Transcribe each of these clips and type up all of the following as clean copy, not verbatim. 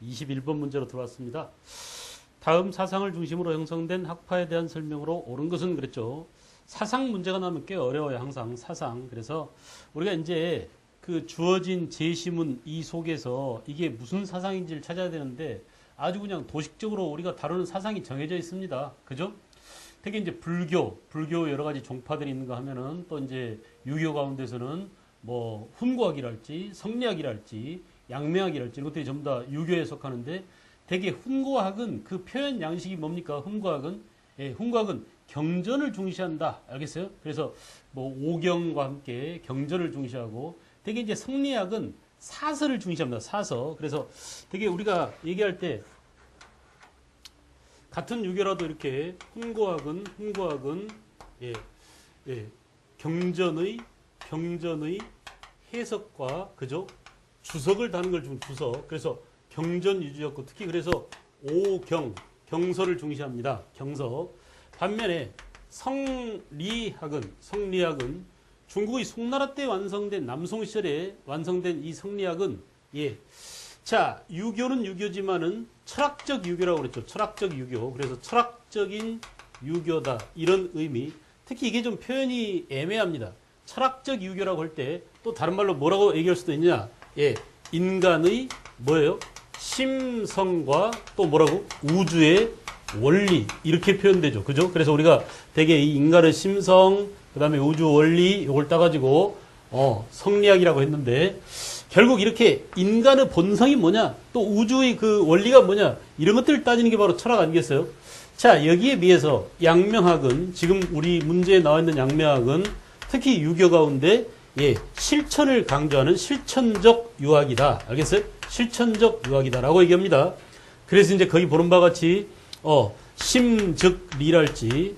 21번 문제로 들어왔습니다. 다음 사상을 중심으로 형성된 학파에 대한 설명으로 옳은 것은 그랬죠. 사상 문제가 나오면 꽤 어려워요. 항상 사상. 그래서 우리가 이제 그 주어진 제시문 이 속에서 이게 무슨 사상인지를 찾아야 되는데 아주 그냥 도식적으로 우리가 다루는 사상이 정해져 있습니다. 그죠? 특히 이제 불교 여러 가지 종파들이 있는가 하면은 또 이제 유교 가운데서는 뭐 훈구학이랄지 성리학이랄지 양명학이랄지 이런 것들이 전부 다 유교에 속하는데 되게 훈구학은 그 표현 양식이 뭡니까? 훈구학은 훈구학은 경전을 중시한다. 알겠어요? 그래서 뭐 오경과 함께 경전을 중시하고 되게 이제 성리학은 사서를 중시합니다. 사서. 그래서 되게 우리가 얘기할 때 같은 유교라도 이렇게 훈구학은 경전의 해석과 그죠? 주석을 다는 걸 좀 주석. 그래서 경전 위주였고 특히 그래서 경서를 중시합니다. 경서. 반면에 성리학은 중국의 송나라 때 완성된 남송 시절에 완성된 이 성리학은 자, 유교는 유교지만은 철학적 유교라고 그랬죠. 철학적 유교. 그래서 철학적인 유교다. 이런 의미. 특히 이게 좀 표현이 애매합니다. 철학적 유교라고 할 때 또 다른 말로 뭐라고 얘기할 수도 있냐? 인간의 뭐예요? 심성과 또 뭐라고? 우주의 원리. 이렇게 표현되죠. 그죠? 그래서 우리가 되게 이 인간의 심성, 그 다음에 우주 원리, 이걸 따가지고, 성리학이라고 했는데, 결국 이렇게 인간의 본성이 뭐냐, 또 우주의 그 원리가 뭐냐, 이런 것들을 따지는 게 바로 철학 아니겠어요? 자, 여기에 비해서 양명학은, 지금 우리 문제에 나와 있는 양명학은 특히 유교 가운데, 실천을 강조하는 실천적 유학이다. 알겠어요? 실천적 유학이다라고 얘기합니다. 그래서 이제 거기 보는 바와 같이, 심즉리랄지,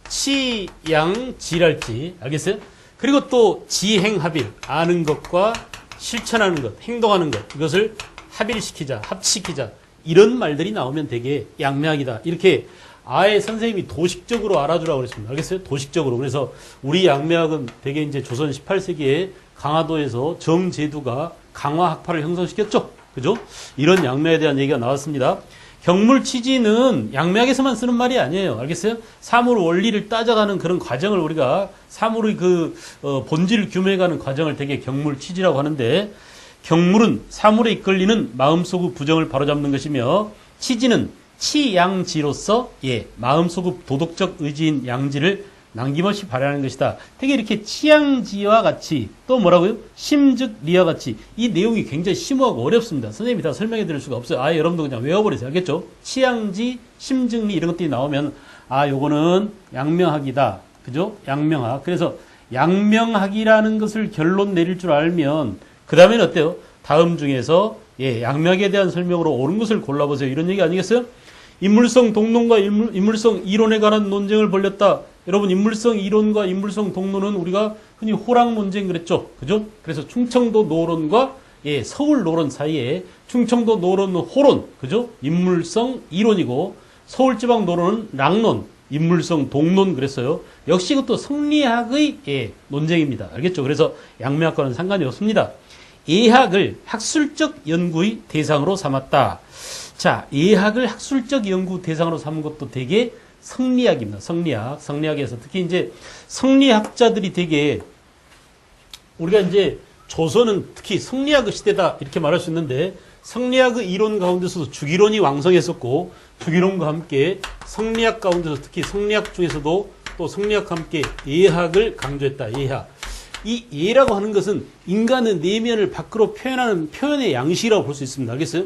치양지랄지, 알겠어요? 그리고 또 지행합일, 아는 것과 실천하는 것, 행동하는 것, 이것을 합일시키자, 합시키자, 이런 말들이 나오면 되게 양명학이다. 이렇게 아예 선생님이 도식적으로 알아주라고 그랬습니다. 알겠어요? 도식적으로. 그래서 우리 양명학은 되게 이제 조선 18세기에 강화도에서 정제두가 강화학파를 형성시켰죠. 그죠? 이런 양명에 대한 얘기가 나왔습니다. 경물치지는 양명학에서만 쓰는 말이 아니에요. 알겠어요? 사물 원리를 따져가는 그런 과정을 우리가 사물의 본질을 규명해가는 과정을 되게 경물치지라고 하는데 경물은 사물에 이끌리는 마음속의 부정을 바로잡는 것이며 치지는 치양지로서 마음속의 도덕적 의지인 양지를 남김없이 발휘하는 것이다. 되게 이렇게 치양지와 같이 또 뭐라고요? 심즉리와 같이 이 내용이 굉장히 심오하고 어렵습니다. 선생님이 다 설명해 드릴 수가 없어요. 아예 여러분도 그냥 외워버리세요. 알겠죠? 치양지, 심즉리 이런 것들이 나오면 요거는 양명학이다. 그죠? 양명학. 그래서 양명학이라는 것을 결론 내릴 줄 알면 그 다음에는 어때요? 다음 중에서 양명학에 대한 설명으로 옳은 것을 골라보세요. 이런 얘기 아니겠어요? 인물성 동론과 인물성 이론에 관한 논쟁을 벌였다. 여러분 인물성 이론과 인물성 동론은 우리가 흔히 호랑 논쟁 그랬죠. 그죠? 그래서 충청도 노론과 서울 노론 사이에 충청도 노론은 호론. 그죠? 인물성 이론이고 서울지방 노론은 락론. 인물성 동론 그랬어요. 역시 이것도 성리학의 논쟁입니다. 알겠죠? 그래서 양명학과는 상관이 없습니다. 예학을 학술적 연구의 대상으로 삼았다. 자, 예학을 학술적 연구 대상으로 삼은 것도 되게 성리학입니다. 성리학에서 특히 이제 성리학자들이 되게 우리가 이제 조선은 특히 성리학의 시대다 이렇게 말할 수 있는데 성리학의 이론 가운데서도 주기론이 왕성했었고 주기론과 함께 성리학 가운데서 특히 성리학 중에서도 또 성리학과 함께 예학을 강조했다. 예학. 이 예라고 하는 것은 인간의 내면을 밖으로 표현하는 표현의 양식이라고 볼 수 있습니다. 알겠어요?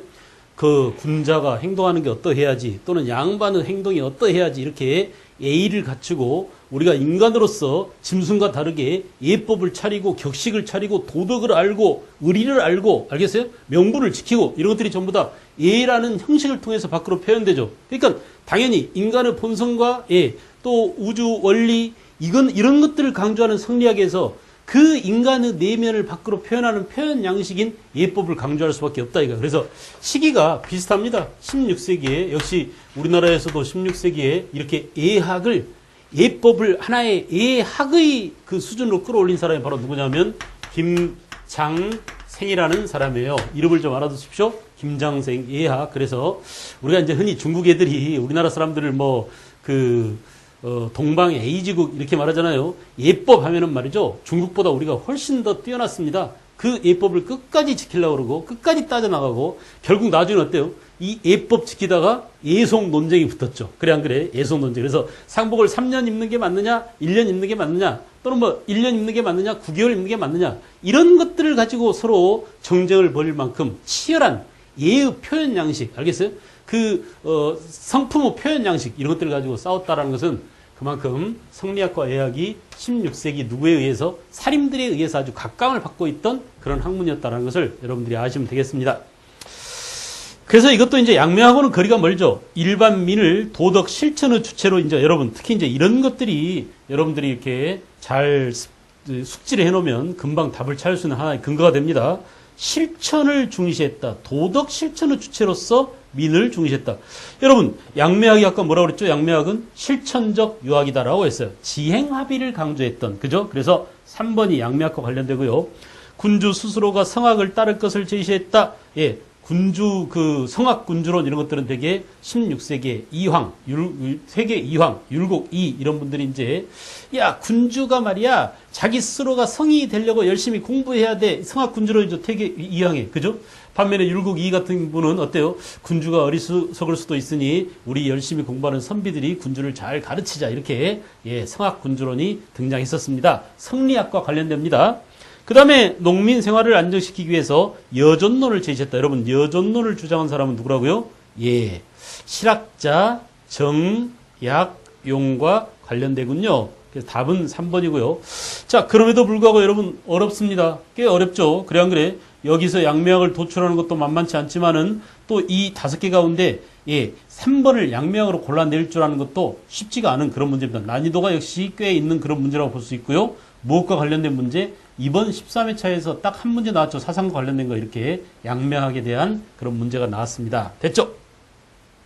그 군자가 행동하는 게 어떠해야지 또는 양반의 행동이 어떠해야지 이렇게 예의를 갖추고 우리가 인간으로서 짐승과 다르게 예법을 차리고 격식을 차리고 도덕을 알고 의리를 알고 알겠어요? 명분을 지키고 이런 것들이 전부 다 예라는 형식을 통해서 밖으로 표현되죠. 그러니까 당연히 인간의 본성과 또 우주 원리 이런 것들을 강조하는 성리학에서 그 인간의 내면을 밖으로 표현하는 표현 양식인 예법을 강조할 수밖에 없다 이거. 그래서 시기가 비슷합니다. 16세기에 역시 우리나라에서도 16세기에 이렇게 예법을 하나의 예학의 그 수준으로 끌어올린 사람이 바로 누구냐면 김장섭 김장생이라는 사람이에요. 이름을 좀 알아두십시오. 김장생 예하. 그래서 우리가 이제 흔히 중국 애들이 우리나라 사람들을 동방 에이지국 이렇게 말하잖아요. 예법 하면은 말이죠. 중국보다 우리가 훨씬 더 뛰어났습니다. 그 예법을 끝까지 지키려고 그러고 끝까지 따져나가고 결국 나중에 어때요? 이 예법 지키다가 예속 논쟁이 붙었죠. 그래 안 그래? 예속 논쟁. 그래서 상복을 3년 입는 게 맞느냐? 1년 입는 게 맞느냐? 또는 1년 입는 게 맞느냐? 9개월 입는 게 맞느냐? 이런 것들을 가지고 서로 정쟁을 벌일 만큼 치열한 예의 표현 양식, 알겠어요? 성품의 표현 양식, 이런 것들을 가지고 싸웠다라는 것은 그만큼 성리학과 예학이 16세기 누구에 의해서 사림들에 의해서 아주 각광을 받고 있던 그런 학문이었다는 것을 여러분들이 아시면 되겠습니다. 그래서 이것도 이제 양명하고는 거리가 멀죠. 일반민을 도덕 실천의 주체로 이제 여러분 특히 이제 이런 것들이 여러분들이 이렇게 잘 숙지를 해놓으면 금방 답을 찾을 수 있는 하나의 근거가 됩니다. 실천을 중시했다. 도덕 실천의 주체로서 민을 중시했다. 여러분, 양매학이 아까 뭐라고 그랬죠? 양매학은 실천적 유학이다라고 했어요. 지행합의를 강조했던, 그죠? 그래서 3번이 양매학과 관련되고요. 군주 스스로가 성학을 따를 것을 제시했다. 예, 군주, 성학 군주론 이런 것들은 되게 16세기의 이황, 세계 이황, 율곡 이 이런 분들이 이제 야, 군주가 말이야 자기 스스로가 성이 되려고 열심히 공부해야 돼. 성학 군주론이죠. 되게 이황에. 그죠? 반면에 율곡 이 같은 분은 어때요? 군주가 어리석을 수도 있으니 우리 열심히 공부하는 선비들이 군주를 잘 가르치자. 이렇게 예, 성학 군주론이 등장했었습니다. 성리학과 관련됩니다. 그 다음에 농민 생활을 안정시키기 위해서 여존론을 제시했다. 여러분, 여존론을 주장한 사람은 누구라고요? 예, 실학자 정약용과 관련되군요. 그래서 답은 3번이고요. 자, 그럼에도 불구하고 여러분 어렵습니다. 꽤 어렵죠. 그래 안 그래? 여기서 양명학을 도출하는 것도 만만치 않지만은 또 이 5개 가운데 예, 3번을 양명학으로 골라낼 줄 아는 것도 쉽지가 않은 그런 문제입니다. 난이도가 역시 꽤 있는 그런 문제라고 볼 수 있고요. 무엇과 관련된 문제? 이번 13회차에서 딱 한 문제 나왔죠. 사상과 관련된 거 이렇게 양명학에 대한 그런 문제가 나왔습니다. 됐죠?